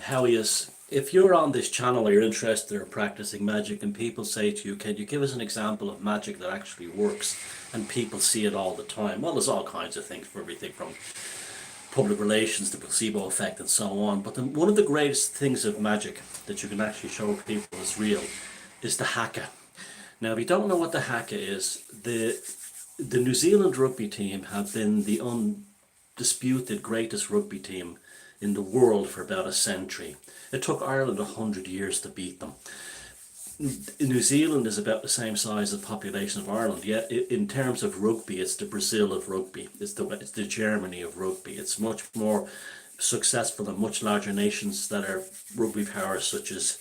How is if you're on this channel or you're interested in practicing magic and people say to you, can you give us an example of magic that actually works, and people see it all the time? Well, there's all kinds of things, for everything from public relations, the placebo effect, and so on. But one of the greatest things of magic that you can actually show people is real is the Haka. Now, if you don't know what the Haka is, the New Zealand rugby team have been the undisputed greatest rugby team in the world for about a century. It took Ireland 100 years to beat them. New Zealand is about the same size as the population of Ireland, yet in terms of rugby, it's the Brazil of rugby. It's the Germany of rugby. It's much more successful than much larger nations that are rugby powers, such as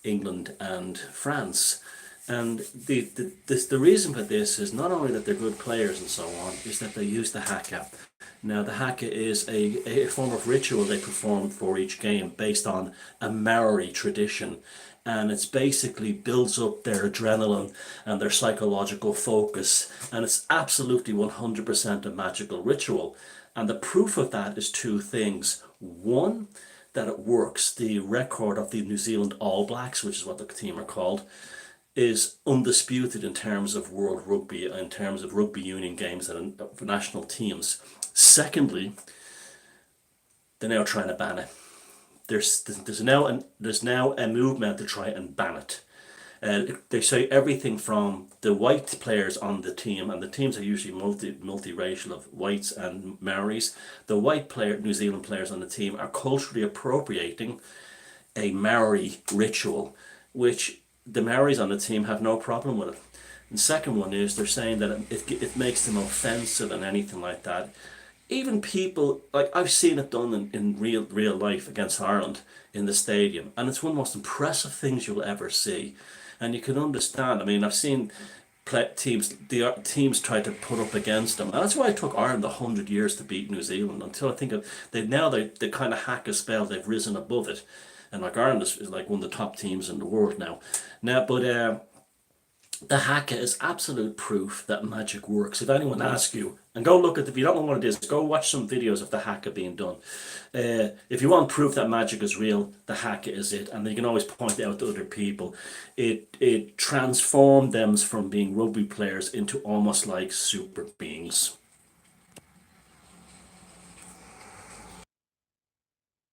England and France. And the reason for this is not only that they're good players and so on, is that they use the Haka. Now, the Haka is a form of ritual they perform for each game based on a Maori tradition. And it's basically builds up their adrenaline and their psychological focus. And it's absolutely 100% a magical ritual. And the proof of that is two things. One, that it works. The record of the New Zealand All Blacks, which is what the team are called, is undisputed in terms of world rugby, in terms of rugby union games and for national teams. Secondly, they're now trying to ban it. There's now a movement to try and ban it. They say everything from the white players on the team, and the teams are usually multiracial of whites and Maoris. The New Zealand players on the team are culturally appropriating a Maori ritual, which the Maoris on the team have no problem with it. And second one is they're saying that it makes them offensive and anything like that. Even people, like I've seen it done in real life against Ireland in the stadium, and it's one of the most impressive things you'll ever see. And you can understand, I mean, I've seen teams try to put up against them, and that's why it took Ireland 100 years to beat New Zealand, until I think of they kind of hack a spell, they've risen above it. And like Ireland is like one of the top teams in the world now. But the Haka is absolute proof that magic works. If anyone asks you, and go look at if you don't know what it is, go watch some videos of the Haka being done. If you want proof that magic is real, the Haka is it, and you can always point it out to other people. It transformed them from being rugby players into almost like super beings.